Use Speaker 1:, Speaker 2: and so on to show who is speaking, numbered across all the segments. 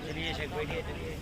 Speaker 1: चलिए शेख बैठिए, चलिए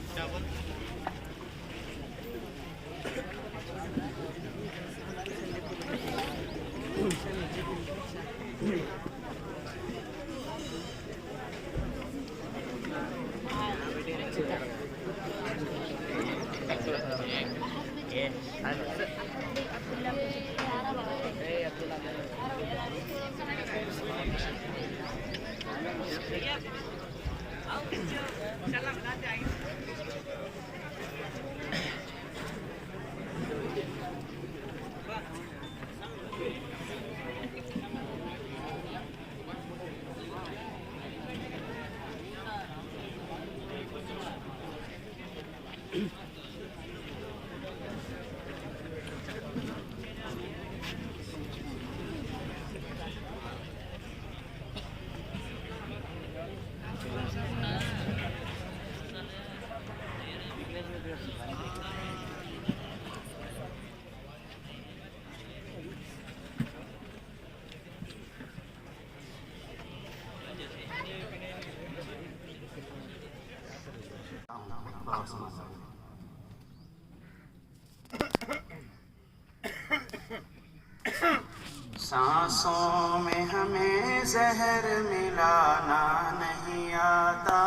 Speaker 2: सांसों में हमें जहर मिलाना नहीं आता,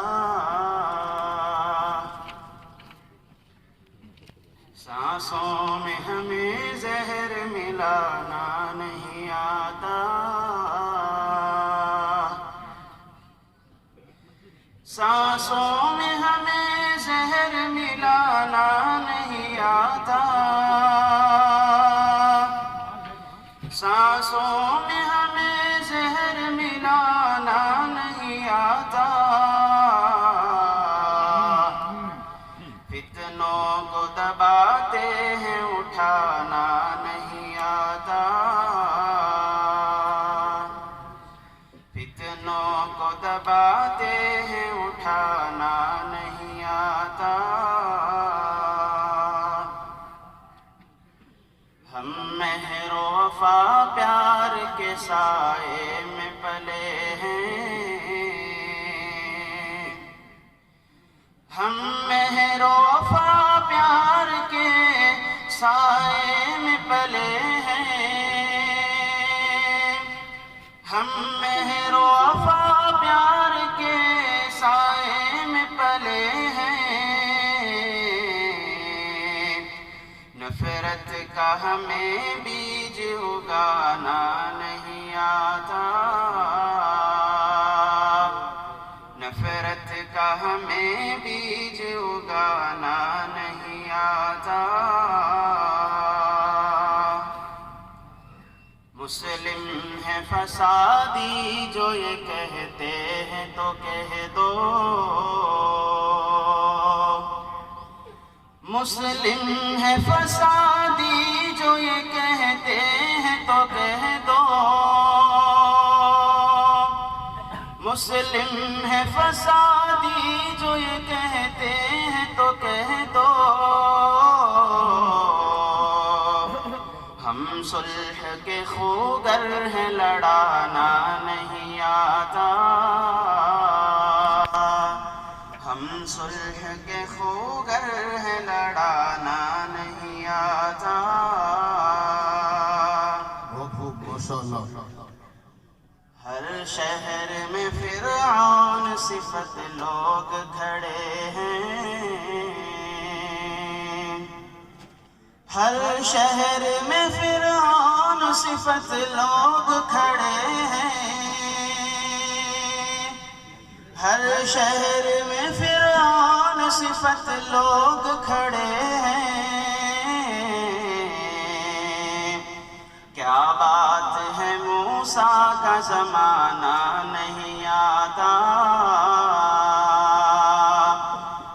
Speaker 2: सांसों में हमें जहर मिलाना नहीं आता, सांसों में हमें जहर मिलाना नहीं आता, सांसों में हमें जहर मिलाना नहीं आता, फितनों को दबाते हैं उठाना नहीं आता, फितनों को दबाते हैं उठाना नहीं आता, हम मेहरो वफा प्यार के साए में पले हैं, हम मेहरो वफा प्यार के साए में पले हैं, हम मेहरो वफा प्यार के साए में पले हैं, नफरत का हमें बीज उगाना नहीं आता, नफरत का हमें बीज उगाना नहीं आता, मुस्लिम है फसादी जो ये कहते हैं तो कह दो, मुस्लिम है फसादी जो ये कहते हैं तो कह दो, मुस्लिम है फसादी जो ये कहते हैं तो कह दो, हम सुलह के खूगर हैं लड़ाना नहीं आता, हम सुलह के खूगर हैं लड़ाना नहीं आता, हर शहर में फिरऔन सिफत लोग खड़े हैं, हर शहर में फिरऔन सिफत लोग खड़े हैं, हर शहर में फिरऔन सिफत लोग खड़े हैं, मूसा का ज़माना नहीं आता।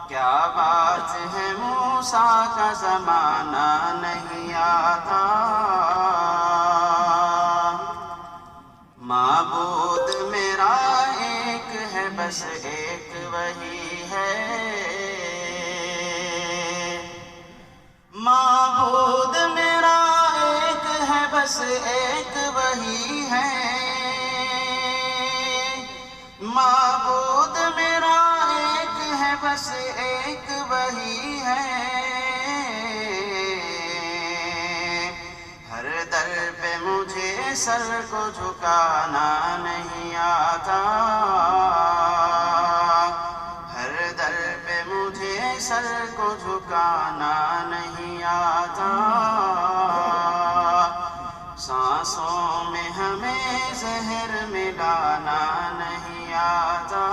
Speaker 2: क्या बात है मूसा का ज़माना नहीं आता। माबूद मेरा एक है, बस एक वही है। माबूद मेरा एक है, बस एक वही है। माबूद मेरा एक है, बस एक वही है। हर दर पे मुझे सर को झुकाना नहीं आता। हर दर पे मुझे सर को झुकाना नहीं आता। सांसों में हमें जहर मिलाना नहीं आता।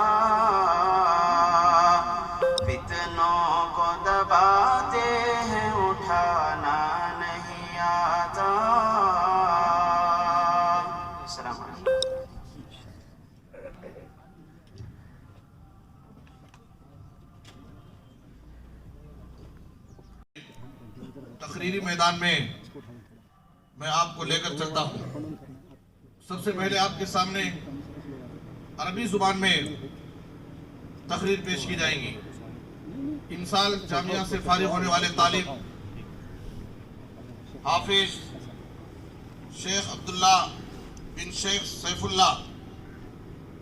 Speaker 2: फितनों को दबाते हैं, उठाना नहीं आता। अस्सलाम वालेकुम।
Speaker 3: तकरीरी मैदान में मैं आपको लेकर चलता हूँ। सबसे पहले आपके सामने अरबी जुबान में तकरीर पेश की जाएंगी। इन साल जामिया से फारिग होने वाले तालिब हाफिज शेख अब्दुल्ला बिन शेख सैफुल्ला,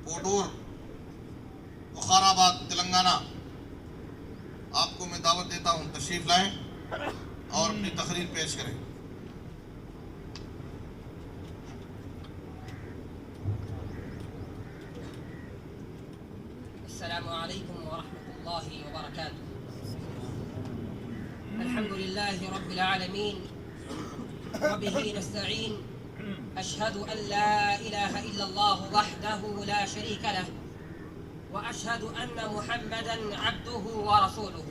Speaker 3: कोडूर, बुखाराबाद, तेलंगाना, आपको मैं दावत देता हूँ तशरीफ लाएं और अपनी तकरीर पेश करें।
Speaker 4: अस्सलामु अलैकुम व रहमतुल्लाहि व बरकातुहू। अल्हम्दुलिल्लाहि रब्बिल आलमीन व बिही नस्तईन। अशहदु अन ला इलाहा इल्लल्लाह वहदहु ला शरीका लह व अशहदु अन्ना मुहम्मदन अब्दुहु व रसूलुहु।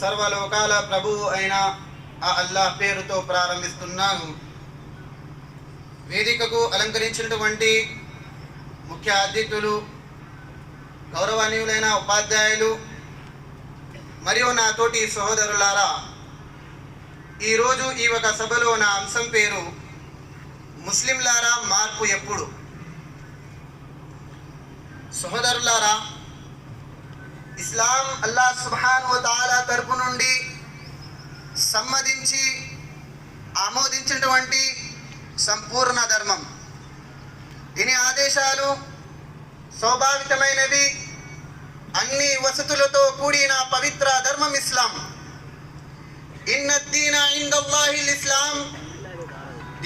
Speaker 5: సర్వలోకాల ప్రభువు అయిన ఆ అల్లాహ్ పేరుతో ప్రారంభిస్తున్నాను. వేదికకు అలంకరించినటువంటి ముఖ్య అతిథులు, గౌరవనీయులైన ఉపాధ్యాయులు మరియు నా తోటి సహోదరులారా, ఈరోజు ఈ ఒక సభలో నా అంశం పేరు ముస్లింలారా మార్పు ఎప్పుడు. సహోదరులారా, ఇస్లాం అల్లాహ్ సుబ్హానహు వ తఆలా తరపు నుండి సమ్మతించి ఆమోదించినటువంటి సంపూర్ణ ధర్మం. దీని ఆదేశాలు స్వాభావికమైనవి, అన్ని వసతులతో కూడిన పవిత్ర ధర్మం ఇస్లాం. ఇన్నద్దీన ఇందల్లాహిల్ ఇస్లాం,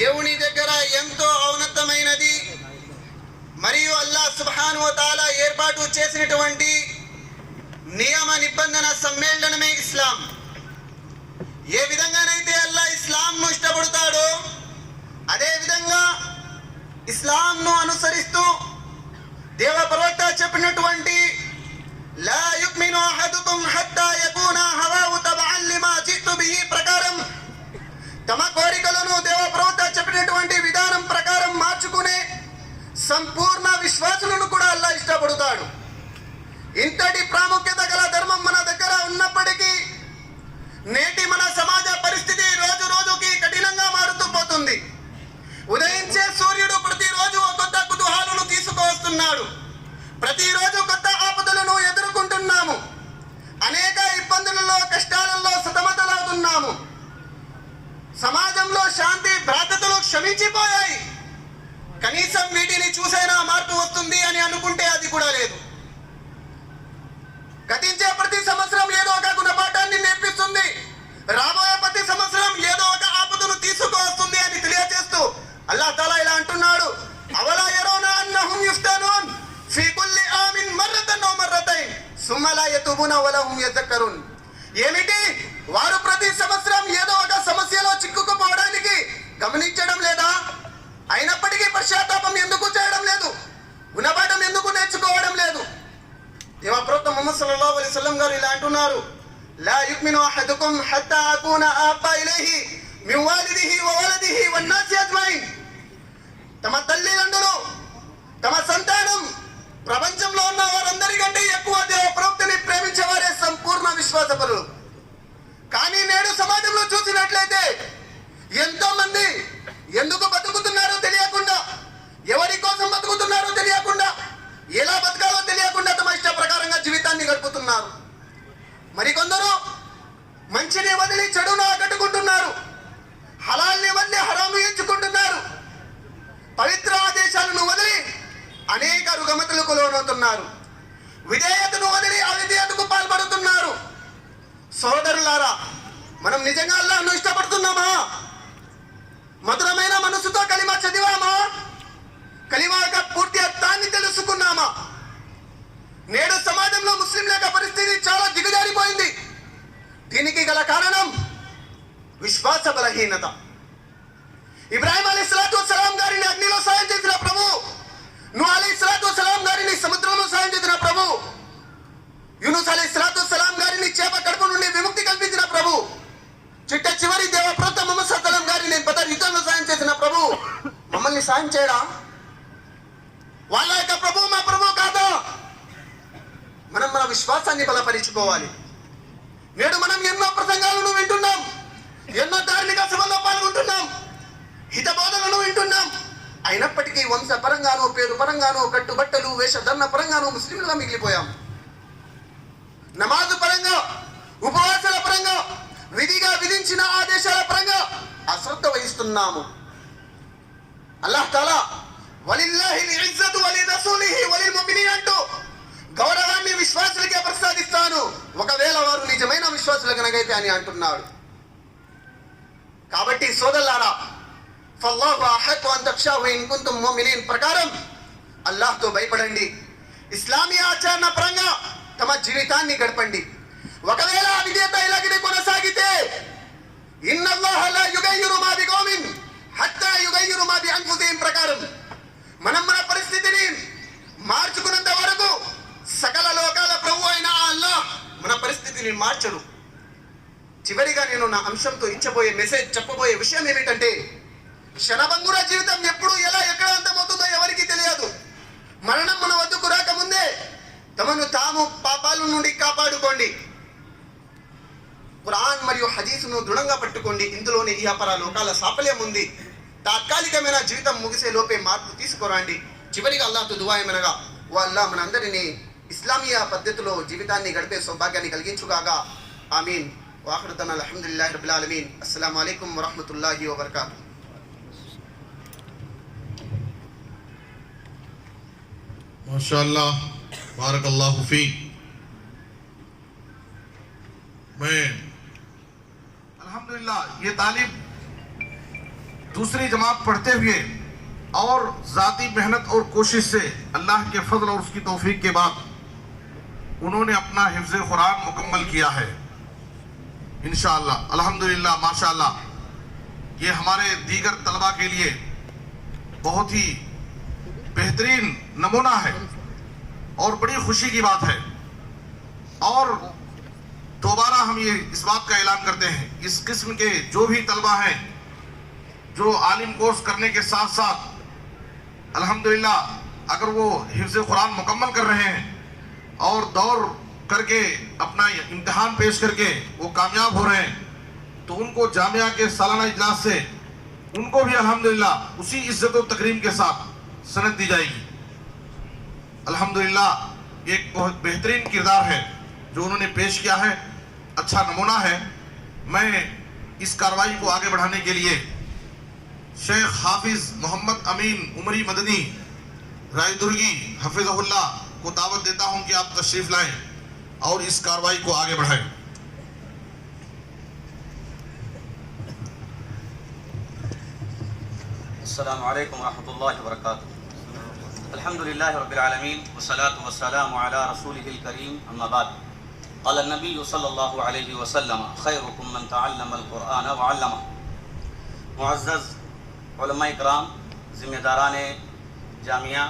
Speaker 5: దేవుని దగ్గర ఎంతో ఔన్నతమైనది మరియు అల్లాహ్ సుబ్హానహు వ తఆలా ఏర్పాటు చేసినటువంటి నియమ నిబంధన సమ్మేళనమే ఇస్లాం. ఏ విధంగానైతే అల్లాహ్ ఇస్లాంను ఇష్టపడతాడో అదే విధంగా ఇస్లాంను అనుసరిస్తూ దేవ ప్రవక్త చెప్పినటువంటి లా యుక్మిను అహదుకుం హత్తా యకూన హవాహు తబఅన్ లిమా జితు బిహి ప్రకారం తమ కోరికలను దేవ ప్రవక్త చెప్పినటువంటి విధానం ప్రకారం మార్చుకునే సంపూర్ణ విశ్వాసులను కూడా అల్లాహ్ ఇష్టపడతాడు. ఇంతటి ప్రాముఖ్యత గల ధర్మం మన దగ్గర ఉన్నప్పటికీ నేటి మన సమాజ పరిస్థితి రోజు రోజుకి కఠినంగా మారుతూ పోతుంది. ఉదయించే సూర్యుడు ప్రతిరోజు కొత్త కుతూహలాలను తీసుకువస్తున్నాడు. ప్రతిరోజు కొత్త ఆపదలను ఎదుర్కొంటున్నాము. అనేక ఇబ్బందులలో కష్టాలలో సతమతమవుతున్నాము. సమాజంలో శాంతి భద్రతలు క్షమించిపోయాయి. కనీసం వీటిని చూసైనా మార్పు వస్తుంది అని అనుకుంటే అది కూడా లేదు. గతించే ప్రతి సంవత్సరం ఏదో ఒక గుణపాఠాన్ని నేర్పిస్తుంది. రాబోయే ప్రతి సంవత్సరం ఏదో ఒక ఆపదను తీసుకువస్తుంది అని తెలియజేస్తూ అల్లాహ్ తాలా ఇలా అంటున్నాడు, అవలా యరౌనా అన్నహుం యుఫ్తనూన్ ఫీ కుల్లి ఆమిన్ మర్రతన్ వ మర్రతైన్ సుమ్మ లా యతూబూన వ లహుం యదక్కరున్. ఏమిటి, వారు ప్రతి సంవత్సరం ఏదో ఒక సమస్యలో చిక్కుకుపోవడానికి గమనించడం లేదా? అయినప్పటికీ పశ్చాత్తాపం ఎందుకు చేయడం లేదు? గుణపాఠం ఎందుకు నేర్చుకోవడం లేదు? దేవ ప్రవక్త ముహమ్మద్ సల్లల్లాహు అలైహి వసల్లం గారు ఇలా అంటున్నారు, లా యుక్మిను అహదుకుం హత్తా అకూన అహబ్బ ఇలైహి మిన్ వాలిదిహి వ వలదిహి వన్నాసి అజ్మాయిన్. తమ తల్లిదండ్రులు, తమ సంతానం, ప్రపంచంలో ఉన్న వారందరికంటే ఎక్కువ దేవ ప్రవక్తని ప్రేమించేవారే సంపూర్ణ విశ్వాసపరులు. కానీ నేడు సమాజంలో చూసినట్లయితే ఎంతో మంది ఎందుకు బతుకుతున్నారో తెలియకుండా, ఎవరి కోసం బతుకుతున్నారో తెలియకుండా, ఎలా బతకాలో తెలియకుండా తమ ఇష్ట ప్రకారంగా జీవితాన్ని గడుపుతున్నారు. మరికొందరు మంచిని వదిలి చెడును ఆకట్టుకుంటున్నారు. హలాల్ని వదిలి హరాము ఎంచుకుంటున్నారు. పవిత్ర ఆదేశాలను వదిలి అనేక రుగమతులకు లోనవుతున్నారు. విధేయతను వదిలి అవిధేయతకు పాల్పడుతున్నారు. సోదరులారా, మనం నిజంగా అల్లాహ్ను ఇష్టపడుతున్నామా? మధురమైన మనసుతో కలిమా చదివామా? కలిమా యొక్క పూర్తి అర్థాన్ని తెలుసుకున్నామా? నేడు సమాజంలో ముస్లింల యొక్క పరిస్థితి చాలా దిగజారిపోయింది. దీనికి గల కారణం విశ్వాస బలహీనత. ఇబ్రాహిం అలైహిస్సలాతు వస్సలాం గారిని అగ్నిలో సాయం చేసిన ప్రభు, నూహ్ అలైహిస్సలాతు వస్సలాం గారిని సముద్రంలో సాయం చేసిన ప్రభు, యూనుస్ అలైహిస్సలాతు వస్సలాం గారిని చేప కడుపు నుండి విముక్తి కల్పించిన ప్రభు, చిట్ట చివరి దేవ ప్రవక్త ముహమ్మద్ సల్లల్లాహు అలైహి వసల్లం గారిని బదర్ యుద్ధంలో సాయం చేసిన ప్రభు మమ్మల్ని సాయం చేయడా? వాళ్ళ యొక్క ప్రభు మా ప్రభు కాదా? మనం మన విశ్వాసాన్ని బలపరుచుకోవాలి. నేడు మనం ఎన్నో ప్రసంగాలను వింటున్నాం, ఎన్నో ధార్మిక సభల్లో పాల్గొంటున్నాం, హితబోధనలు వింటున్నాం. అయినప్పటికీ వంశ పరంగానో, పేరు పరంగానో, కట్టుబట్టలు, వేషధరణ పరంగానో ముస్లింలుగా మిగిలిపోయాం. నమాజు పరంగా, ఉపవాసాల పరంగా, విధిగా విధించిన ఆదేశాల పరంగా అశ్రద్ధ వహిస్తున్నాము. అల్లాహ్ తాలా వలిల్లాహిల్ ఇజ్జతు వలిరసూలిహి వలిల్ ముమినీన్ అంటూ గౌరవాన్ని విశ్వాసులకే ప్రసాదిస్తాను, ఒకవేళ వారు నిజమైన విశ్వాసులు కనుకైతే అని అంటున్నాడు. కాబట్టి సోదరులారా, ఫల్లాహు అహqqu అన్ తఖ్షాహు ఇన్ కుంతుం ముమినీన్ ప్రకారం అల్లాహ్తో భయపడండి. ఇస్లామీ ఆచరణ పరంగా తమ జీవితాన్ని గడపండి. ఒకవేళ అవిధేయత ఇలాగే కొనసాగితే ఇన్నల్లాహ లా యుగయ్యిరు మా బికౌమిన్ హత్తా యుగయ్యిరు మా బిఅన్ఫుసిహిం ప్రకారం మనం మన పరిస్థితిని మార్చుకున్నంత వరకు సకల లోకాల ప్రభు అయిన అల్లాహ్ మన పరిస్థితిని మార్చడు. చివరిగా నేను నా అంశంతో ఇచ్చబోయే మెసేజ్, చెప్పబోయే విషయం ఏమిటంటే, క్షణభంగుర జీవితం ఎప్పుడు ఎలా ఎక్కడ అంతమవుతుందో ఎవరికి తెలియదు. మరణం మన వద్దకు రాకముందే తమను తాము పాపాల నుండి కాపాడుకోండి. ఖురాన్ మరియు హదీసును దృఢంగా పట్టుకోండి. ఇందులోనే ఈ అపర లోకాల సాఫల్యం ఉంది. తాత్కాలికమైన జీవితం ముగిసే లోపే మార్పు తీసుకురండి. చివరిగా అల్లాహ్తో దుఆ ఏమనగా, ఓ అల్లాహ్ మనందరినీ ఇస్లామీయ పద్ధతిలో జీవితాన్ని గడిపే సౌభాగ్యాన్ని కలిగించుగాక. ఆమీన్. వాఖిరు దఅవానా అల్హమ్దులిల్లాహి రబ్బిల్ ఆలమీన్. అస్సలాము అలైకుం వరహ్మతుల్లాహి వబరకాతుహు.
Speaker 3: माशाअल्लाह, बारकल्लाहु फीक। मैं अल्हम्दुलिल्लाह ये तालिब दूसरी जमात पढ़ते हुए और जाती मेहनत और कोशिश से अल्लाह के फजल और उसकी तौफीक के बाद उन्होंने अपना हिफ्ज़ कुरान मुकम्मल किया है इंशाअल्लाह। अल्हम्दुलिल्लाह माशाअल्लाह ये हमारे दीगर तलबा के लिए बहुत ही बेहतरीन नमूना है और बड़ी खुशी की बात है। और दोबारा हम ये इस बात का ऐलान करते हैं, इस किस्म के जो भी तलबा हैं जो आलिम कोर्स करने के साथ साथ अल्हम्दुलिल्लाह अगर वो हिफ्ज़ कुरान मुकम्मल कर रहे हैं और दौर करके अपना इम्तिहान पेश करके वो कामयाब हो रहे हैं, तो उनको जामिया के सालाना इजलास से उनको भी अल्हम्दुलिल्लाह उसी इज्जत और तकरीम के साथ सनद दी जाएगी। अल्हम्दुलिल्लाह एक बहुत बेहतरीन किरदार है जो उन्होंने पेश किया है, अच्छा नमूना है। मैं इस कार्रवाई को आगे बढ़ाने के लिए शेख हाफिज मोहम्मद अमीन उमरी मदनी रायदुर्गी हफिज़हुल्लाह को दावत देता हूं कि आप तशरीफ लाएं और इस कार्रवाई को आगे बढ़ाएं।
Speaker 6: अस्सलामु अलैकुम वरहमतुल्लाहि वबरकातुहू। अल्हम्दुलिल्लाहि रब्बिल आलमीन वस्सलातु वस्सलामु अला रसूलिहिल करीम अम्मा बाद। क़ाला नबी सल्लल्लाहु अलैहि वसल्लम खैरुकुम मन तअल्लमल कुरआन व अल्लमह। मुअज़्ज़ज़ उलमा इकराम, ज़िम्मेदारान जामिया,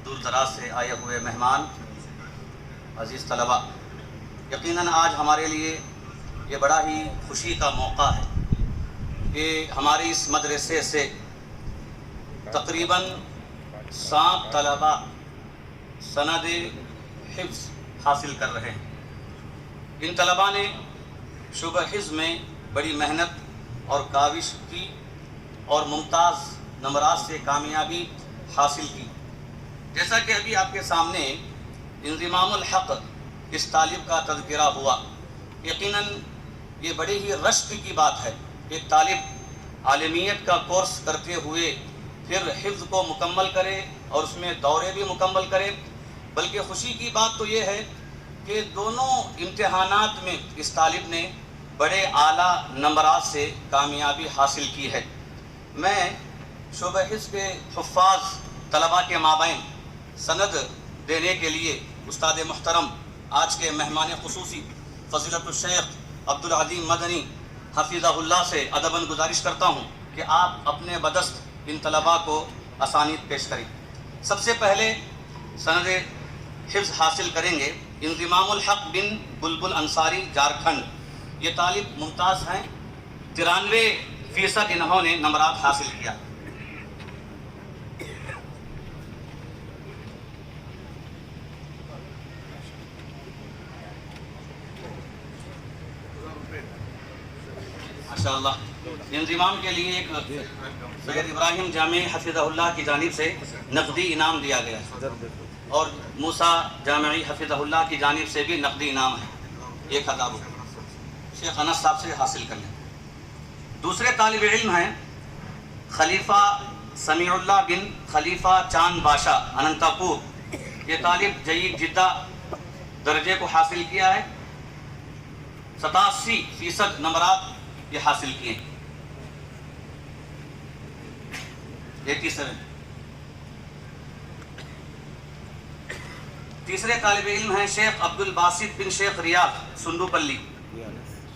Speaker 6: दूर दराज से आए हुए मेहमान, अज़ीज़ तलबा, यकीनन आज हमारे लिए ये बड़ा ही खुशी का मौका है कि हमारे इस मदरसे से तकरीबन 7 तलबा सनद हिफ्ज़ हासिल कर रहे हैं। इन तलबा ने शुबह हिफ्ज़ में बड़ी मेहनत और काविश की और मुमताज़ नंबरात से कामयाबी हासिल की। जैसा कि अभी आपके सामने इंज़िमामुल हक़ इस तालिब का तज़किरा हुआ, यकीनन ये बड़ी ही रश्क की बात है। एक तालिब आलिमियत का कोर्स करते हुए फिर हिफ्ज़ को मुकम्मल करे और उसमें दौरे भी मुकम्मल करे। बल्कि खुशी की बात तो ये है कि दोनों इम्तिहानात में इस तालिब ने बड़े आला नंबरात से कामयाबी हासिल की है। मैं शोबा हिफ्ज़ के हुफ़्फ़ाज़ तलबा के माबैन सनद देने के लिए उस्ताद मुहतरम आज के मेहमान खुसूसी फ़ज़ीलतुल शेख अब्दुल अज़ीम मदनी हफ़िज़हुल्लाह से अदबन गुजारिश करता हूँ कि आप अपने बदस्त इन तलबा को असानीद पेश करें। सबसे पहले सनद हिफ्ज़ हासिल करेंगे इंज़िमामुल हक़ बिन बुलबुल अंसारी, झारखंड। ये तालिब मुमताज़ हैं, 93% इन्होंने नंबरात हासिल किया। माशाअल्लाह। इंज़िमाम के लिए एक सैयद इब्राहिम जामे हफ़िज़हुल्लाह की जानिब से नकदी इनाम दिया गया और मूसा जामी हफ़िज़हुल्लाह की जानिब से भी नकदी इनाम है 1000 रुपये। शेख अनस साहब से हासिल कर लें। दूसरे तालिब इल्म हैं खलीफा समीउल्लाह बिन खलीफा चांद बाशा, अनंतपुर। ये तालिब जयीद जिद्दा दर्जे को हासिल किया है। 87% नंबरात ये हासिल किए। 87। तीसरे तालिब इल्म हैं शेख अब्दुल बासित बिन शेख रियाद, सुंदूपल्ली।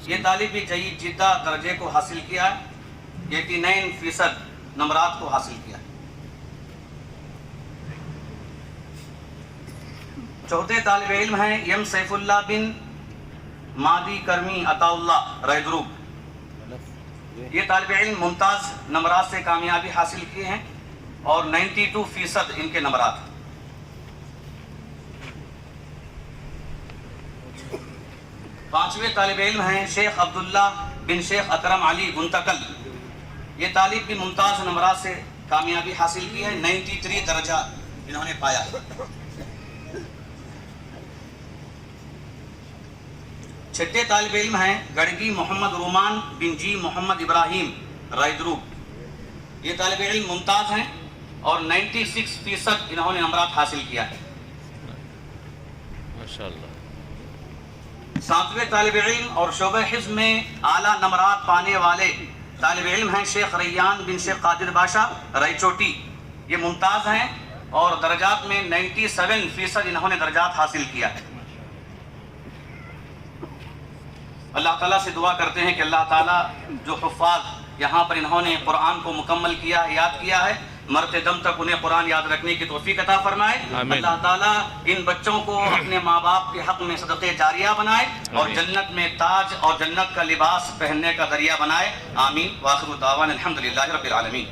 Speaker 6: ये तालिब भी जयीद जिद्दा दर्जे को हासिल किया है। 89% नंबरात को हासिल किया। चौथे तालिब इल्म हैं यम सैफुल्लाह बिन मादी करमी अताउल्लाह, रायदुर्ग। ये तालिब इल्म मुमताज़ नंबरात से कामयाबी हासिल किए हैं और 92% इनके नंबरात। पांचवें तालिब इल्म हैं शेख अब्दुल्ला बिन शेख अकरम अली गुंतकल। ये तालिब भी मुमताज़ नंबरात से कामयाबी हासिल की है। 93 दर्जा इन्होंने पाया। छठे तालिब इल्म हैं गड़गी मोहम्मद रुमान बिन जी मोहम्मद इब्राहिम, रायदुर्ग। ये तालिब इल्म मुमताज़ हैं और 96% इन्होंने नंबरात हासिल किया है।
Speaker 1: माशाअल्लाह।
Speaker 6: 7वें तालिब इल्म और शोबे हिफ्ज़ में आला नंबरात पाने वाले तालिब इल्म हैं शेख रैयान बिन शेख कादिर बाशा रायचोटी। ये मुमताज़ हैं और दर्जात में 97% इन्होंने दर्जात हासिल किया है। अल्लाह ताला से दुआ करते हैं कि अल्लाह ताला जो हुफ़ाज़ यहाँ पर इन्होंने कुरान को मुकम्मल किया है, याद किया है, मरते दम तक उन्हें कुरान याद रखने की तौफीक अता फरमाए। अल्लाह ताला इन बच्चों को अपने माँ बाप के हक में सदक़े जारिया बनाए और जन्नत में ताज और जन्नत का लिबास पहनने का दरिया बनाए। आमीन। वाखिरु दावाना अल्हम्दुलिल्लाहि रब्बिल आलमीन।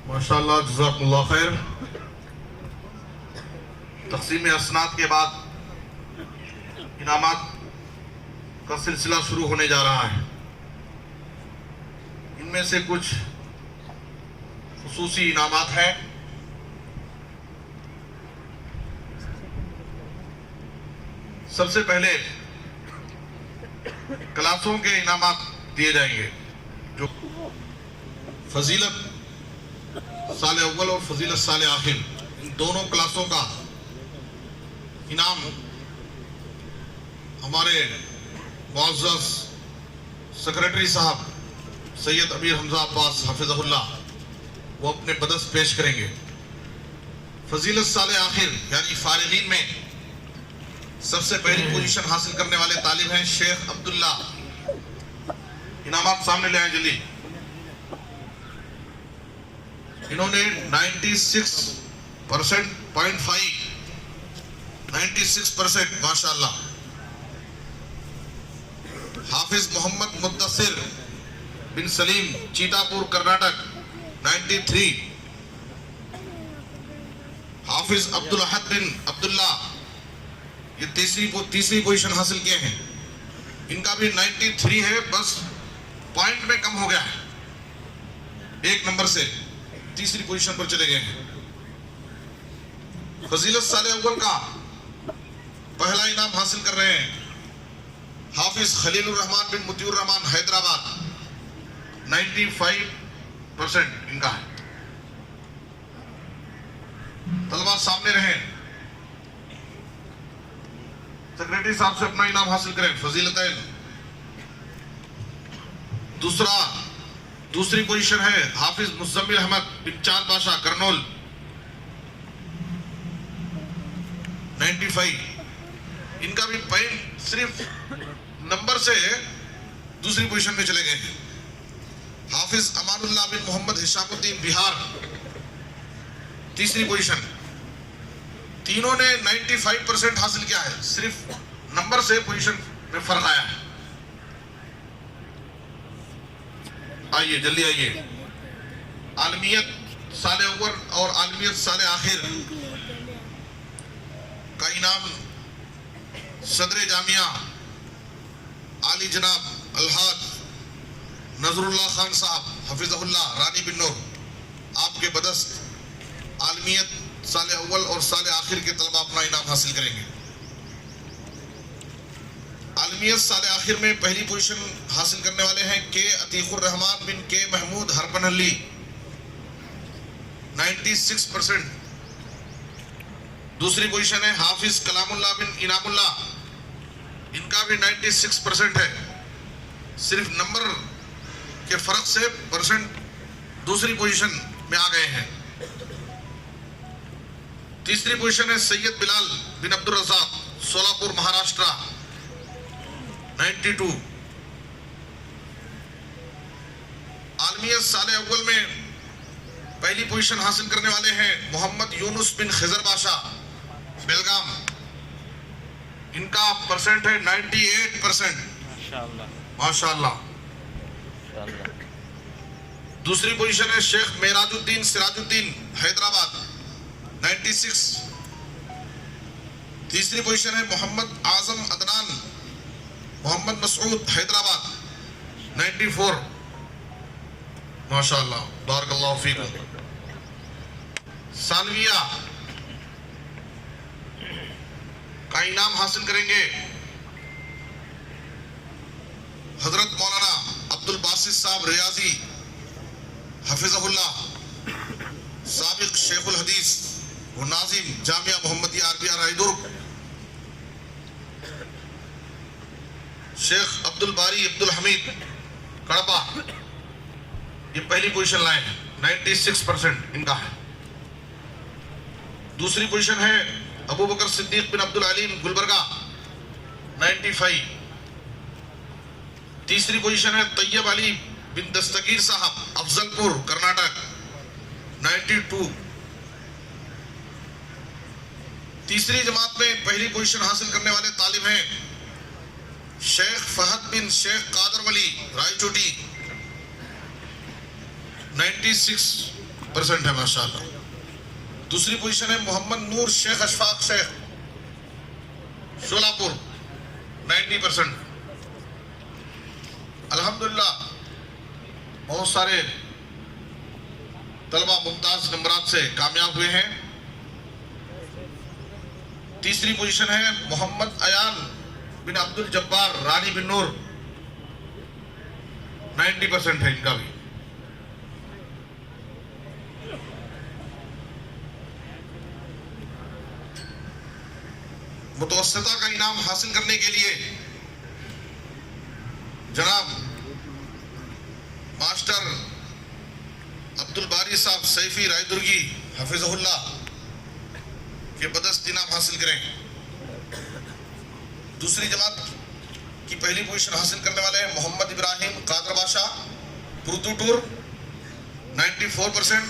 Speaker 3: माशाअल्लाह, जज़ाकुमुल्लाह खैर। तक़सीम असनाद के बाद इनामात का सिलसिला शुरू होने जा रहा है। इनमें से कुछ खुसूसी इनामात हैं। सबसे पहले क्लासों के इनामात दिए जाएंगे। जो फजीलत साल अव्वल और फजीलत साल आखिर, इन दोनों क्लासों का इनाम हमारे मुअज़्ज़ज़ सेक्रेटरी साहब सैयद अमीर हमजा अब्बास हफिज़हुल्लाह वो अपने बदस पेश करेंगे। फजीलत साल आखिर यानी फारिगीन में सबसे पहली पोजीशन हासिल करने वाले तालिब हैं शेख अब्दुल्ला। इनामात सामने ले आए जल्दी। इन्होंने 96% माशाअल्लाह। हाफिज मोहम्मद मुद्दसिर बिन सलीम चीतापुर कर्नाटक 93। हाफिज अब्दुल अहद बिन अब्दुल्ला ये तीसरी पोजीशन हासिल किए हैं। इनका भी 93 है, बस पॉइंट में कम हो गया है, 1 नंबर से तीसरी पोजीशन पर चले गए हैं। फजीलत साले अव्वल का पहला इनाम हासिल कर रहे हैं हाफिज खलीलुर रहमान बिन मुतीउर रहमान हैदराबाद। 95% इनका है। तलबा सामने रहे, सेक्रेटरी साहब से अपना इनाम हासिल करें। फजीलतैन दूसरी पोजीशन है हाफिज मुज़म्मिल अहमद बिन चांद बादशाह करनौल 95। इनका भी पॉइंट सिर्फ नंबर से दूसरी पोजीशन में चले गए हैं। हाफिज अमानुल्लाह बिन मोहम्मद हिशामुद्दीन बिहार तीसरी पोजीशन। तीनों ने 95% हासिल किया है, सिर्फ नंबर से पोजीशन में फर्क आया है। आइए जल्दी आइए। आलमियत साले अव्वल और आलमियत साले आखिर का इनाम सदर जामिया आली जनाब अलहाज नजरुल्लाह खान साहब हफिज़हुल्लाह रानी बिन नूर, आपके बदस्त आलमियत साले अव्वल और साले आखिर के तलबा अपना इनाम हासिल करेंगे। आलमियत साले आखिर में पहली पोजीशन हासिल करने वाले हैं के अतीकुर रहमान बिन के महमूद हरपनहल्ली 96%। दूसरी पोजीशन है हाफिज कलामुल्लाह बिन इनामुल्लाह, इनका भी 96% है, सिर्फ नंबर के फर्क से परसेंट दूसरी पोजीशन में आ गए हैं। तीसरी पोजीशन है सैयद बिलाल बिन अब्दुल रज़ाक सोलापुर महाराष्ट्र 92। आलमियत साले अव्वल में पहली पोजीशन हासिल करने वाले हैं मोहम्मद यूनुस बिन खिजर बादशाह बेलगाम, इनका परसेंट है 98%। माशाअल्लाह। दूसरी पोजीशन है शेख मेराजुद्दीन सिराजुद्दीन हैदराबाद 96। तीसरी पोजीशन है मोहम्मद आजम अदनान मोहम्मद मसूद हैदराबाद 94। माशाअल्लाह, बारकल्लाहु फीकुम। सानविया का इनाम हासिल करेंगे हजरत मौलाना अब्दुल बासित साहब रियाजी हफिज़हुल्लाह, साबिक शेखुल हदीस व नाजिम जामिया मोहम्मदिया अरबिया रायदुर्ग, शेख अब्दुल बारी अब्दुल हमीद कड़पा, ये पहली पोजीशन लाए हैं, 96% इनका है। दूसरी पोजीशन है अबू बकर सिद्दीक बिन अब्दुल अलीम गुलबर्गा, 95। तीसरी पोजीशन है तैयब अली बिन दस्तगीर साहब अफजलपुर कर्नाटक, 92। तीसरी जमात में पहली पोजीशन हासिल करने वाले तालिब हैं शेख फहद बिन शेख कादर वली रायचोटी, 96% है माशाअल्लाह। दूसरी पोजीशन है मोहम्मद नूर शेख अशफाक शेख शोलापुर, 90%। अल्हम्दुलिल्लाह बहुत सारे तलबा मुमताज नंबरात से कामयाब हुए हैं। तीसरी पोजीशन है मोहम्मद अयान बिन अब्दुल जब्बार रानी बिन नूर, 90% है इनका भी। मुतवस्सिता का इनाम हासिल करने के लिए जनाब मास्टर अब्दुल बारी साहब सैफी रायदुर्गी हफिज़हुल्लाह के बदस्त इनाम हासिल करें। दूसरी जमात की पहली पोजीशन हासिल करने वाले हैं मोहम्मद इब्राहिम कादर बादशाह पुरतुटूर, 94%।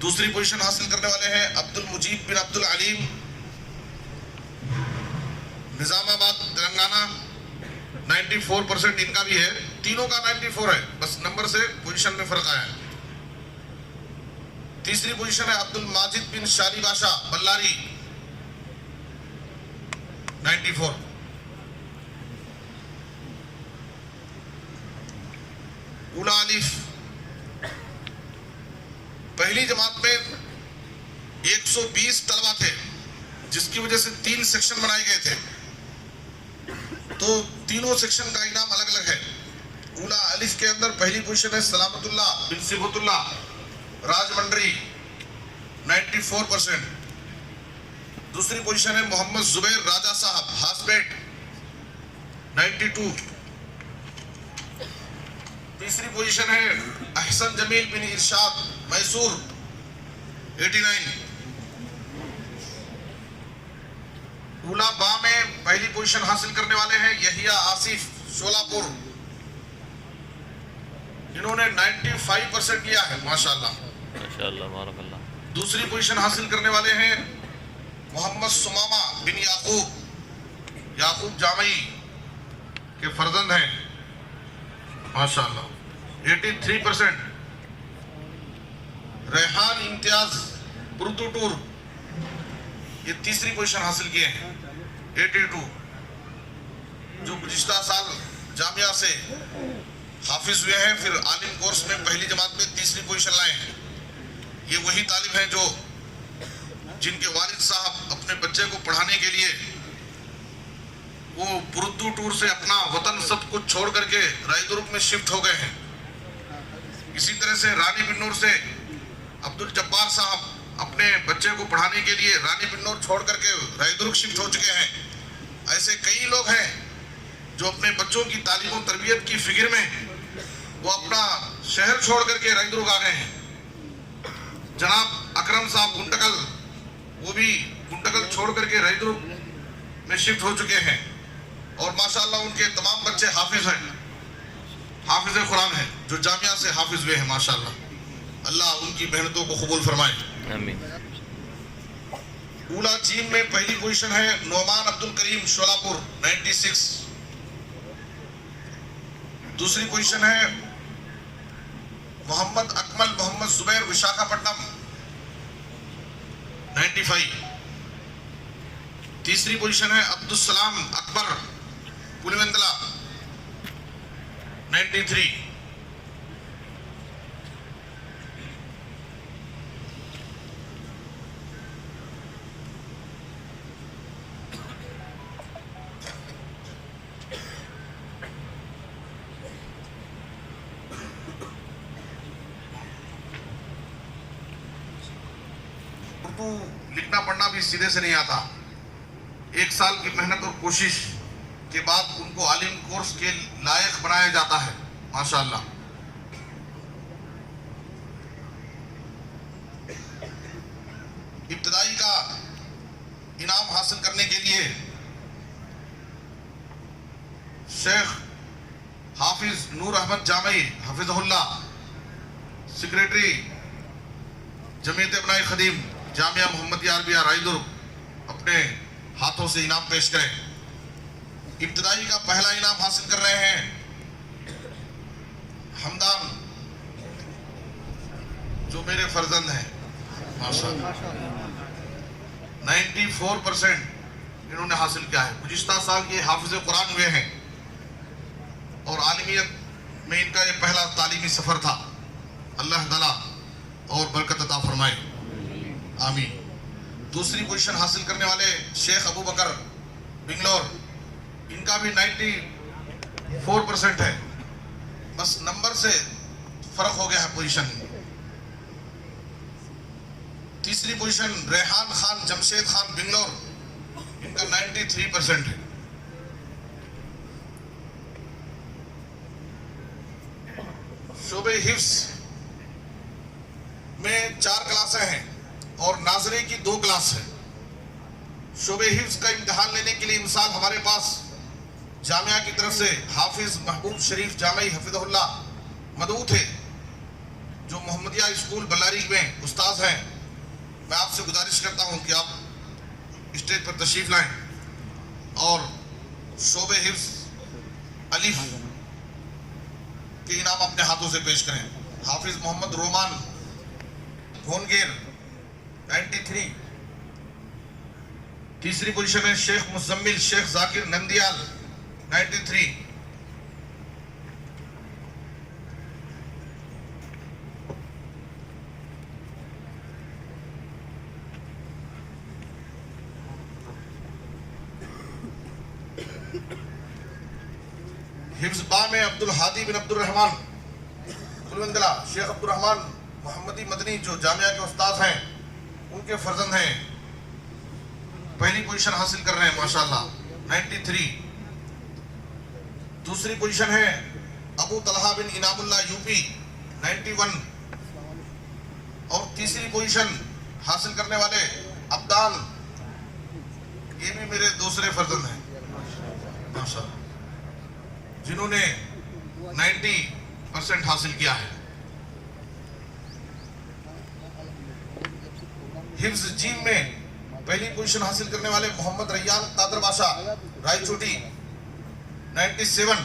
Speaker 3: दूसरी पोजीशन हासिल करने वाले हैं अब्दुल मुजीब बिन अब्दुल अलीम निजामाबाद तेलंगाना, 94% इनका भी है। तीनों का 94 है, बस नंबर से पोजीशन में फर्क आया है। तीसरी पोजीशन है अब्दुल माजिद बिन शाली बादशाह बल्लारी, 94। उला अलिफ पहली जमात में 120 तलबा थे, जिसकी वजह से 3 सेक्शन बनाए गए थे, तो तीनों सेक्शन का इनाम अलग अलग है। उला अलिफ के अंदर पहली पोजीशन है सलामतुल्लाह बिन सिबतुल्लाह राजमंड्री, 94%। दूसरी पोजीशन है मोहम्मद जुबैर राजा साहब हासपेट, 92। तीसरी पोजीशन है अहसन जमील बिन इरशाद मैसूर, 89। उला बा में पहली पोजीशन हासिल करने वाले हैं यहिया आसिफ शोलापुर, इन्होंने 95% किया है माशाअल्लाह माशाअल्लाह बारकल्लाह। दूसरी पोजीशन हासिल करने वाले हैं मोहम्मद सुमामा बिन याकूब जामई के फर्जंद हैं माशाअल्लाह, 83%। रेहान इम्तियाज पुरतुटूर ये तीसरी पोजीशन हासिल किए हैं, 82। जो गुज़िश्ता साल जामिया से हाफिज हुए हैं, फिर आलिम कोर्स में पहली जमात में तीसरी पोजीशन लाए हैं, ये वही तालिब हैं जो जिनके वालिद साहब अपने बच्चे को पढ़ाने के लिए वो पुरतुटूर से अपना वतन सब कुछ छोड़ करके रायदुर्ग में शिफ्ट हो गए हैं। इसी तरह से रानी बिन्नूर से अब्दुल जब्बार साहब अपने बच्चे को पढ़ाने के लिए रानी बिन्नूर छोड़ करके रायदुर्ग शिफ्ट हो चुके हैं। ऐसे कई लोग हैं जो अपने बच्चों की तालीम और तरबियत की फिक्र में वो अपना शहर छोड़ करके रायदुर्ग आ गए हैं। जनाब अकरम साहब गुंटकल, वो भी गुंटकल छोड़ करके रायदुर्ग में शिफ्ट हो चुके हैं, और माशाअल्लाह उनके तमाम बच्चे हाफिज हैं, हाफिज कुरान हैं, जो जामिया से हाफिज हुए हैं माशाअल्लाह। अल्लाह उनकी मेहनतों को कबूल फरमाए आमीन। उला चीन में पहली पोजीशन है नोमान अब्दुल करीम शोलापुर, 96। दूसरी पोजीशन है मोहम्मद अकमल मोहम्मद जुबैर विशाखापट्टनम, 95। तीसरी पोजीशन है अब्दुल सलाम अकबर पुलिवेंदला, 93। उर्दू लिखना पढ़ना भी सीधे से नहीं आता। 1 साल की मेहनत और कोशिश के बाद उनको आलिम कोर्स के लायक बनाया जाता है। माशाअल्लाह। इब्तदाई का इनाम हासिल करने के लिए शेख हाफिज नूर अहमद जामई हफिज़हुल्लाह, सेक्रेटरी जमीयत इब्नाए खदीम जामिया मोहम्मदिया अरबिया रायदुर्ग, अपने हाथों से इनाम पेश करें। इब्तदाई का पहला इनाम हासिल कर रहे हैं हमदान, जो मेरे फर्जंद हैं माशाअल्लाह। 94% इन्होंने हासिल किया है। गुज़िश्ता साल ये हाफिज कुरान हुए हैं और आलिमियत में इनका ये पहला तालीमी सफर था। अल्लाह ताला और बरकत अता फरमाए, आमीन। दूसरी पोजीशन हासिल करने वाले शेख अबू बकर बिंगलोर, इनका भी 94% है, बस नंबर से फर्क हो गया है पोजीशन। तीसरी पोजीशन रेहान खान जमशेद खान बिंगलोर, इनका 93% है। शोबे हिफ्स में 4 क्लासें हैं और नाजरे की 2 क्लास है। शोबे हिफ्स का इम्तिहान लेने के लिए मिसाल हमारे पास जामिया की तरफ से हाफिज महबूब शरीफ जामई हफिज़हुल्लाह मदऊ थे, जो मोहम्मदिया स्कूल बल्लारी में उस्ताद हैं। मैं आपसे गुजारिश करता हूं कि आप स्टेज पर तशरीफ लाएं और शोबे हिफ्स अलीफ के इनाम अपने हाथों से पेश करें। हाफिज मोहम्मद रोमान भोनगेर 93। तीसरी पोजीशन है शेख मुजम्मिल शेख जाकिर नंदियाल 93। हिफ्ज़ बा में अब्दुल हादी बिन अब्दुल रहमान कुलवंदला शेख अब्दुल रहमान मोहम्मदी मदनी, जो जामिया के उस्ताद हैं, उनके फर्जंद हैं, पहली पोजीशन हासिल कर रहे हैं माशाअल्लाह 93। दूसरी पोजीशन है अबू तलहा बिन इनामुल्लाह यूपी 91। और तीसरी पोजीशन हासिल करने वाले अब्दान, ये भी मेरे दूसरे फर्जंद हैं माशाअल्लाह, जिन्होंने 90% हासिल किया है। हिफ्ज़ जीम में पहली पोजीशन हासिल करने वाले मोहम्मद रैयान कादर बादशाह रायचोटी 97।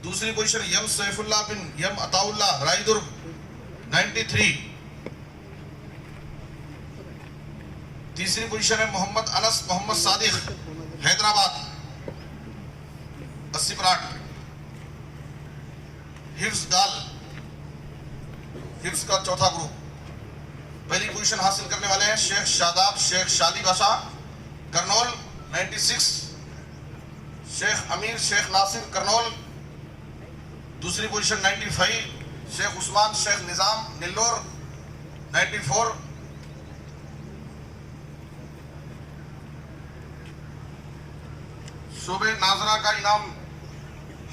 Speaker 3: दूसरी पोजीशन यम सैफुल्लाह बिन यम अताउल्लाह रायदुर्ग 93। तीसरी पोजीशन है मोहम्मद अनस मोहम्मद सादिक हैदराबाद 80 पर 8। हिफ्ज़ दाल, हिफ्ज़ का चौथा ग्रुप, पहली पोजीशन हासिल करने वाले हैं शेख शादाब शेख शादी बादशाह करनौल 96। शेख अमीर शेख नासिर करनौल। दूसरी पोजीशन 95 शेख उस्मान शेख निजाम निल्लोर 94। शोबे नाजरा का इनाम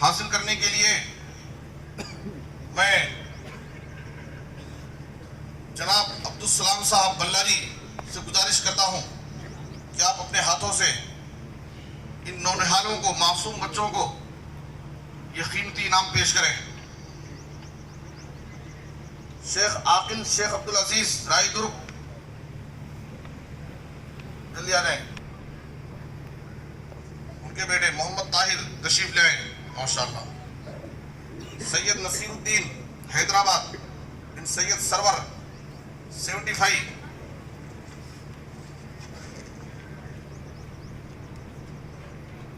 Speaker 3: हासिल करने के लिए मैं जनाब अब्दुल सलाम साहब बल्लारी से गुजारिश करता हूं कि आप अपने हाथों से इन नौनिहालों को, मासूम बच्चों को ये कीमती इनाम पेश करें। शेख आकिल शेख अब्दुल अजीज रायदुर्ग, जल्दी आ जाए। उनके बेटे मोहम्मद ताहिर तशरीफ ले आए माशाअल्लाह। सैयद नसीरुद्दीन हैदराबाद बिन सैयद सरवर 75।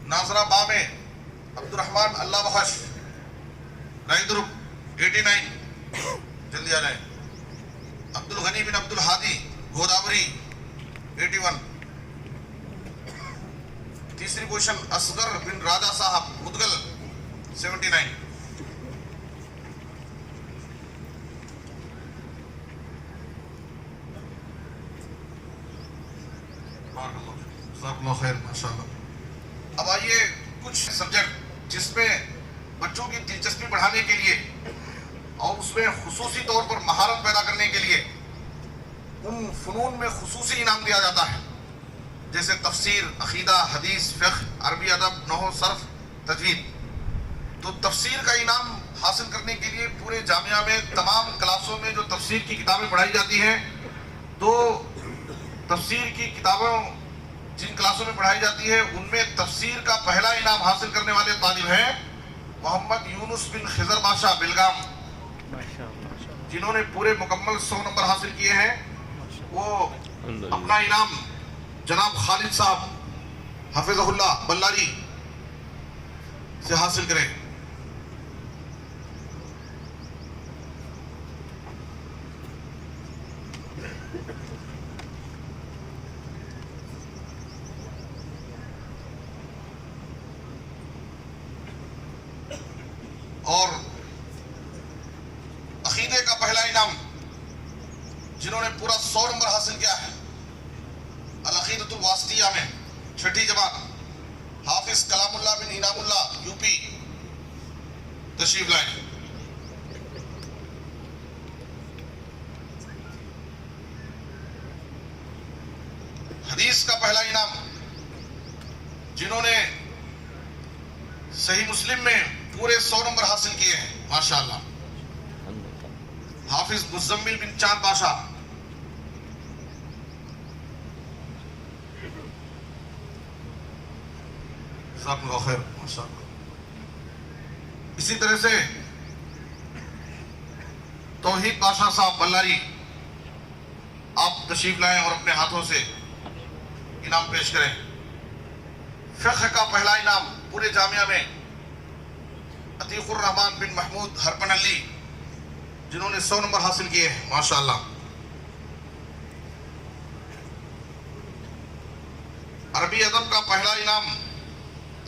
Speaker 3: नाजरा बा में अब्दुर्रहमान अल्लाह बख्श रायदुर्ग 89, जल्दी आ जाए। अब्दुल गनी बिन अब्दुल हादी गोदावरी 81। तीसरी पोजीशन असगर बिन राजा साहब मुदगल 79। जज़ाकल्लाहु खैर, माशाअल्लाह। अब आइए कुछ सब्जेक्ट जिसमें बच्चों की दिलचस्पी बढ़ाने के लिए और उसमें खुसूसी तौर पर महारत पैदा करने के लिए उन फ़नून में खुसूसी इनाम दिया जाता है, जैसे तफसीर, अकीदा, हदीस, फ़िक़्ह, अरबी अदब, नहव, सर्फ, तजवीद। तो तफसीर का इनाम हासिल करने के लिए पूरे जामिया में तमाम क्लासों में जो तफसीर की किताबें पढ़ाई जाती हैं, तो तफसीर की किताबों जिन क्लासों में पढ़ाई जाती है उनमें तफसीर का पहला इनाम हासिल करने वाले तालिब हैं मोहम्मद यूनुस बिन खिजर बादशाह बिलगाम, जिन्होंने पूरे मुकम्मल 100 नंबर हासिल किए हैं। वो अपना इनाम जनाब खालिद साहब हफिज़हुल्लाह बल्लारी से हासिल करें। और अकीदे का पहला इनाम जिन्होंने पूरा 100 नंबर हासिल किया है, अल-अक़ीदतुल वासितिया में 6ठी जमात, हाफिज कलामुल्लाह बिन इनामुल्लाह यूपी तशरीफ लाए। हदीस का पहला इनाम जिन्होंने सही मुस्लिम में पूरे 100 नंबर हासिल किए हैं, माशाअल्लाह, हाफिज मुज़म्मिल बिन चांद बादशाह। इसी तरह से तौहीद बादशाह साहब बल्लारी, आप तशरीफ लाएं और अपने हाथों से इनाम पेश करें। फ़िक़्ह का पहला इनाम पूरे जामिया में अतीकुर रहमान बिन महमूद हरपनल्ली, जिन्होंने 100 नंबर हासिल किए हैं, माशाअल्लाह। अरबी अदब का पहला इनाम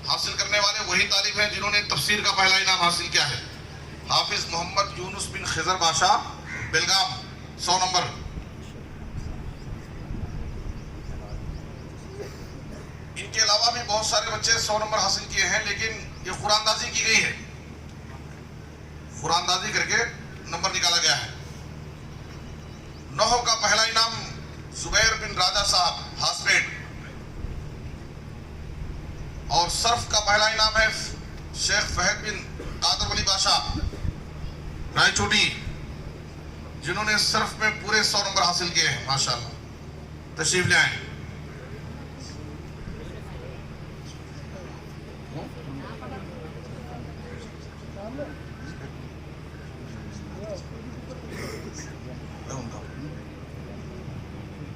Speaker 3: हासिल करने वाले वही तालिब हैं जिन्होंने तफसीर का पहला इनाम हासिल किया है, हाफिज मोहम्मद यूनुस बिन खिजर बादशाह बेलगाम, 100 नंबर। इनके अलावा भी बहुत सारे बच्चे 100 नंबर हासिल किए हैं, लेकिन ये कुरानदाजी की गई है, कुरानदाजी करके नंबर निकाला गया है। नहव का पहला इनाम जुबैर बिन राजा साहब हासपेट, और सर्फ का पहला इनाम है शेख फहद बिन कादर वली बादशाह रायचोटी, जिन्होंने सर्फ में पूरे 100 नंबर हासिल किए हैं, माशाअल्लाह। तशरीफ ले आए।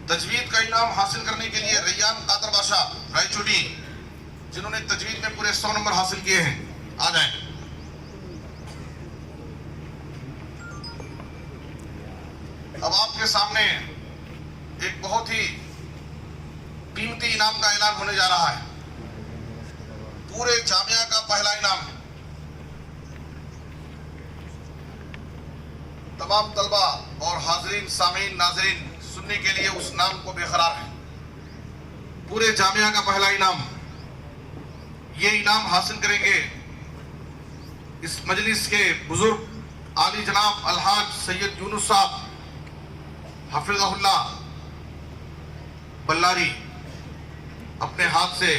Speaker 3: तजवीद का इनाम हासिल करने के लिए रैयान कादर बादशाह रायचोटी, जिन्होंने तजवीद में पूरे 100 नंबर हासिल किए हैं, आ जाएं। अब आपके सामने एक बहुत ही कीमती इनाम का ऐलान होने जा रहा है। पूरे जामिया का पहला इनाम तमाम तलबा और हाजरीन, सामीन, नाजरीन सुनने के लिए उस नाम को बेकरार है। पूरे जामिया का पहला इनाम, ये इनाम हासिल करेंगे इस मजलिस के बुजुर्ग आली जनाब अलहाज सैयद यूनुस साहब हफिज़हुल्लाह बल्लारी, अपने हाथ से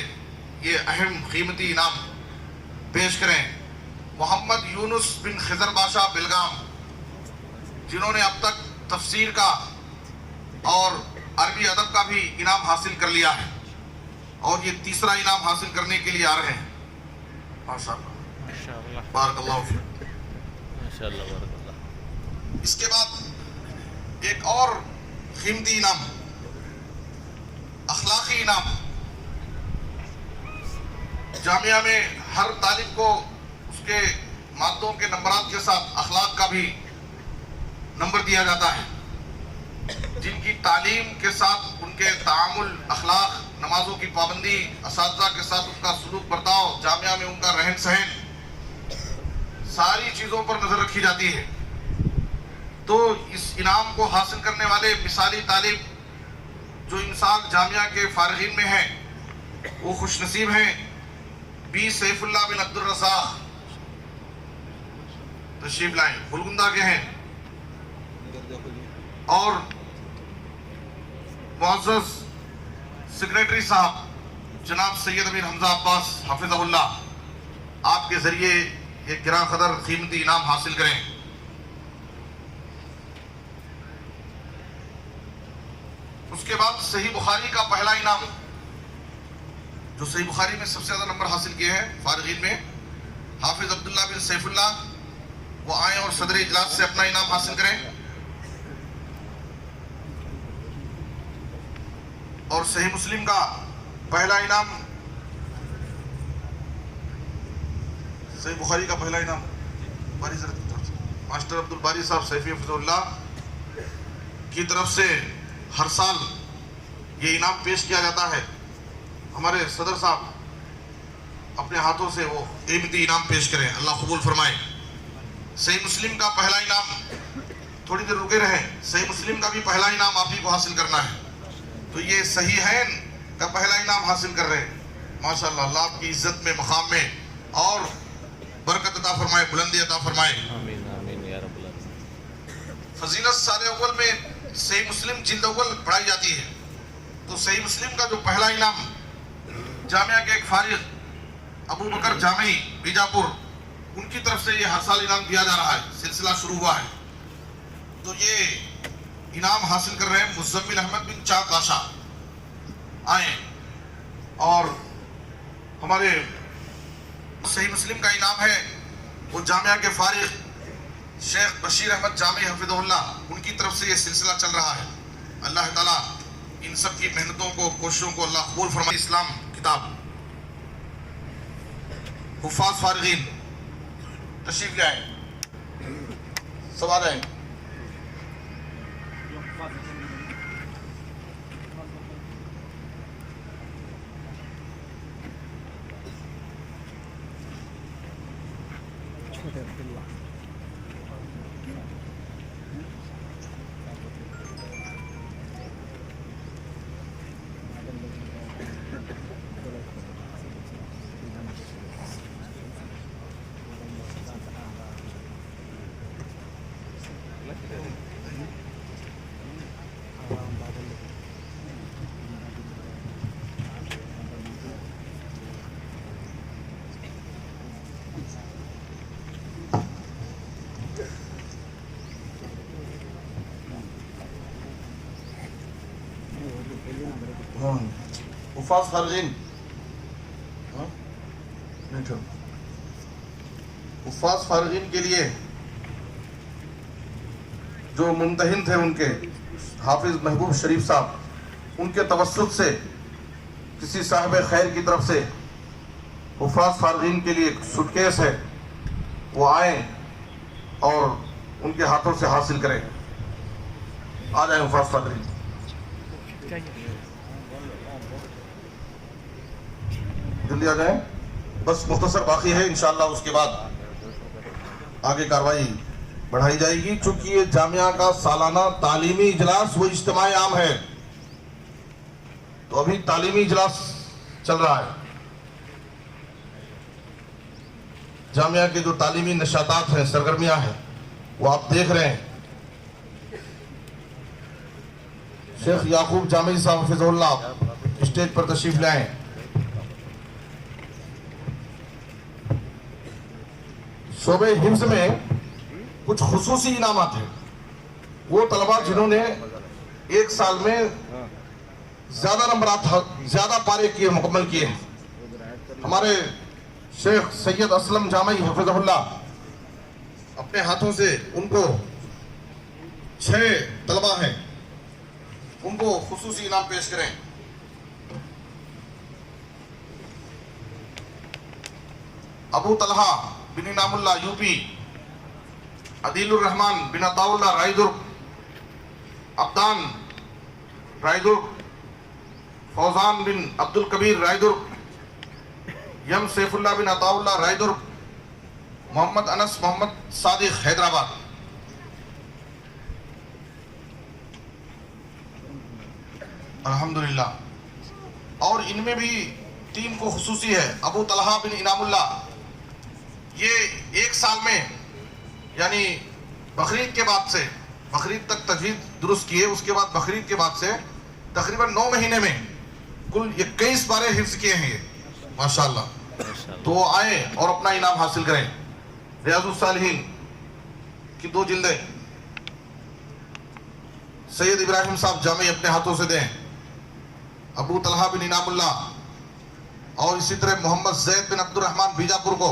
Speaker 3: ये अहम कीमती इनाम पेश करें। मोहम्मद यूनुस बिन खिजर बादशाह बिलगाम, जिन्होंने अब तक तफसीर का और अरबी अदब का भी इनाम हासिल कर लिया है, और ये तीसरा इनाम हासिल करने के लिए आ रहे हैं, माशाअल्लाह, बारकल्लाहु फीक, माशाअल्लाह, बारकल्लाह। इसके बाद एक और कीमती इनाम, अखलाकी इनाम। जामिया में हर तालिब को उसके मादों के नंबरात के साथ अखलाक का भी नंबर दिया जाता है, जिनकी तालीम के साथ उनके तामुल, अखलाक, नमाजों की पाबंदी, असातिज़ा के साथ उनका सलूक बर्ताव, जामिया में उनका रहन सहन, सारी चीज़ों पर नज़र रखी जाती है। तो इस इनाम को हासिल करने वाले मिसाली तालिब जो इंसान जामिया के फारिगीन में हैं, वो खुशनसीब हैं बी सैफुल्लाह बिन अब्दुल रज़ाक, तशरीफ लाएं, फुलगुंदा के हैं। और मुअज़्ज़ज़ सेक्रेटरी साहब जनाब सैयद अमीर हमजा अब्बास हफिज़हुल्लाह, आपके जरिए ये गिरा कदर कीमती इनाम हासिल करें। उसके बाद सही बुखारी का पहला इनाम, जो सही बुखारी में सबसे ज्यादा नंबर हासिल किए हैं फारिगीन में, हाफिज अब्दुल्ला बिन सैफुल्लाह, वो आए और सदर इजलास से अपना इनाम हासिल करें। और सही मुस्लिम का पहला इनाम, सही बुखारी का पहला इनाम मास्टर अब्दुल बारी साहब सैफी हफिज़ुल्लाह की तरफ से हर साल ये इनाम पेश किया जाता है। हमारे सदर साहब अपने हाथों से वो कीमती इनाम पेश करें, अल्लाह कबूल फरमाए। सही मुस्लिम का पहला इनाम, थोड़ी देर रुके रहें, सही मुस्लिम का भी पहला इनाम आप ही को हासिल करना है। तो ये सही है का पहला इनाम हासिल कर रहे हैं, माशाअल्लाह। अल्लाह आपकी इज्जत में, मकाम में और बरकत अता फरमाए, बुलंदी अता फरमाए।
Speaker 1: आमीन आमीन या रब्बल आलमीन।
Speaker 3: फजीलत साल अव्वल में सही मुस्लिम जिल्द अव्वल पढ़ाई जाती है। तो सही मुस्लिम का जो पहला इनाम जामिया के एक फारिग अबू बकर जामी बीजापुर, उनकी तरफ से ये हर साल इनाम दिया जा रहा है, सिलसिला शुरू हुआ है। तो ये इनाम हासिल कर रहे हैं मुज़म्मिल अहमद बिन चाक आशा, आए। और हमारे सही मुस्लिम का इनाम है वो जामिया के फारिग शेख बशीर अहमद जामी हफिज़हुल्लाह, उनकी तरफ से ये सिलसिला चल रहा है। अल्लाह ताला इन सब की मेहनतों को, कोशिशों को अल्लाह कबूल फरमाए। इस्लाम किताब हुफ़ाज़ फारिगीन तशरीफ ले आए, सब आ रहे हैं। हुफ़ाज़ फारिगीन, हुफ़ाज़ फारिगीन के लिए जो मुमतहिन थे उनके हाफिज महबूब शरीफ साहब, उनके तवस्सुत से किसी साहिब खैर की तरफ से हुफ़ाज़ फारिगीन के लिए एक सूटकेस है, वो आए और उनके हाथों से हासिल करें। आ जाए हुफ़ाज़ फारिगीन, जल्दी आ जाए, बस मुख्तसर बाकी है, इंशाअल्लाह उसके बाद आगे कार्रवाई बढ़ाई जाएगी। चूंकि ये जामिया का सालाना तालीमी इजलास वो इज्तिमाई आम है, तो अभी तालीमी इजलास चल रहा है। जामिया के जो तालीमी नशातात हैं, सरगर्मियां हैं, वो आप देख रहे हैं। शेख याकूब जामी साहब हफिज़हुल्लाह स्टेज पर तशरीफ ले आए। शोबे हिफ्ज़ में कुछ खुसूसी इनामात हैं, वो तलबा जिन्होंने एक साल में ज्यादा नंबरात, ज्यादा पारे किए, मुकम्मल किए हैं। हमारे शेख सैयद असलम जामी हफिज़हुल्लाह अपने हाथों से उनको 6 तलबा हैं, उनको खुसूसी इनाम पेश करें। अबू तलहा बिन इनामुल्लाह यूपी, अदीलुर रहमान बिन अताउल्लाह रायदुर्ग, अब्दान रायदुर्ग, फौजान बिन अब्दुल कबीर रायदुर्ग, यम सैफुल्लाह बिन अताउल्लाह रायदुर्ग, मोहम्मद अनस मोहम्मद सादिक हैदराबाद। अल्हम्दुलिल्लाह। और इनमें भी टीम को खुसूसी है। अबू तलहा बिन इनामुल्लाह, ये एक साल में यानी बकरीद के बाद से, बकरीद तक तजवीज़ दुरुस्त किए, उसके बाद बकरीद के बाद से तकरीबन 9 महीने में कुल 21 बारे हिफ्ज किए हैं ये, माशाअल्लाह। तो वो आए और अपना इनाम हासिल करें। रियाजुस सालिहीन की 2 जिल्दें सैयद इब्राहिम साहब जामी अपने हाथों से दें, अबू तलहा बिन इनामुल्लाह, और इसी तरह मोहम्मद जैद बिन अब्दुर्रहमान बीजापुर को,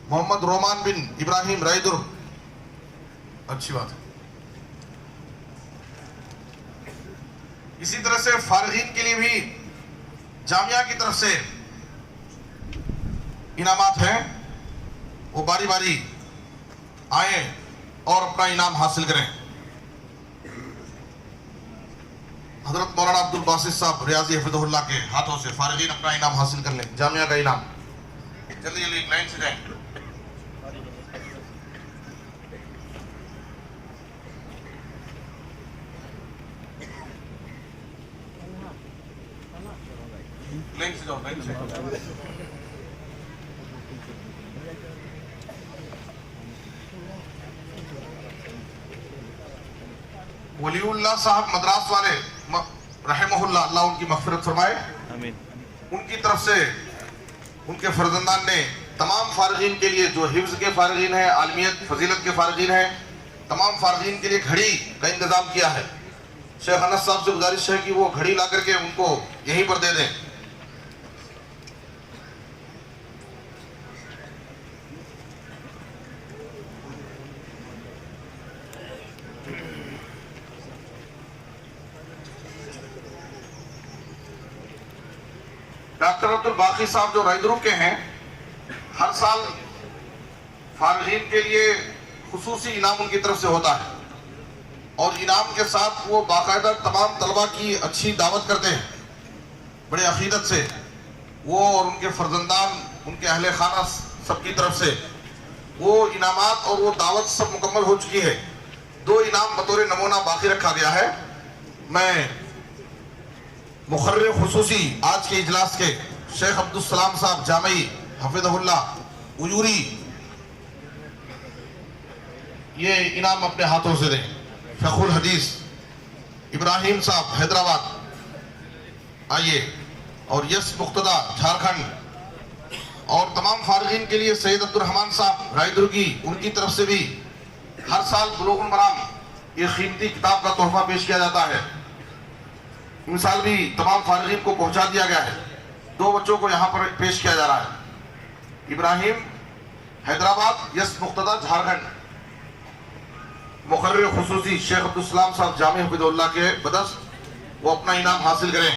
Speaker 3: मोहम्मद रोमान बिन इब्राहिम रायदुर, अच्छी बात है। इसी तरह से फारिगीन के लिए भी जामिया की तरफ से इनामात हैं, वो बारी बारी आए और अपना इनाम हासिल करें। हजरत मौलाना अब्दुल बासित साहब रियाजी हफिज़हुल्लाह के हाथों से फारिगीन अपना इनाम हासिल कर लें, जामिया का इनाम। जल्दी जल्दी एक लाइन से जाएं। लाइन से जाओ, लाइन से। वलीउल्लाह साहब मद्रास वाले रहमहुल्लाह, अल्लाह उनकी मग़फ़िरत फरमाए,
Speaker 1: आमीन।
Speaker 3: उनकी तरफ से उनके फर्जंदान ने तमाम फारिगीन के लिए, जो हिफ्ज़ के फारिगीन हैं, आलमियत फजीलत के फारिगीन हैं, तमाम फारिगीन के लिए घड़ी का इंतज़ाम किया है। शेख अनस साहब से गुजारिश है कि वो घड़ी ला करके उनको यहीं पर दे दें। डॉक्टर अब्दुल बाकी साहब जो रायदुरू के हैं, हर साल फारिगीन के लिए खुसूसी इनाम उनकी तरफ से होता है, और इनाम के साथ वो बाकायदा तमाम तलबा की अच्छी दावत करते हैं, बड़े अकीदत से। वो और उनके फर्जंदान, उनके अहले खाना सबकी तरफ से वो इनामात और वो दावत सब मुकम्मल हो चुकी है। 2 इनाम बतौर नमूना बाकी रखा गया है। मैं मुखर्रिर खुसूसी आज के इजलास के शेख अब्दुल सलाम साहब जामी हफिज़हुल्लाह उजूरी, ये इनाम अपने हाथों से दें। फ़खुल हदीस इब्राहिम साहब हैदराबाद आइए, और यस मुक्तदा झारखंड, और तमाम फारिगीन के लिए सैयद अब्दुर्रहमान साहब रायदुर की, उनकी तरफ से भी हर साल बुलूगुल मराम ये कीमती किताब का तोहफा पेश किया जाता है। इन साल भी तमाम फारिगीन को पहुंचा दिया गया है। 2 बच्चों को यहाँ पर पेश किया जा रहा है, इब्राहिम हैदराबाद, यस मुक्तदा झारखंड। मुखर्रिर खुसूसी शेख अब्दुल सलाम साहब जामी हफिज़हुल्लाह के बदस वो अपना इनाम हासिल करें।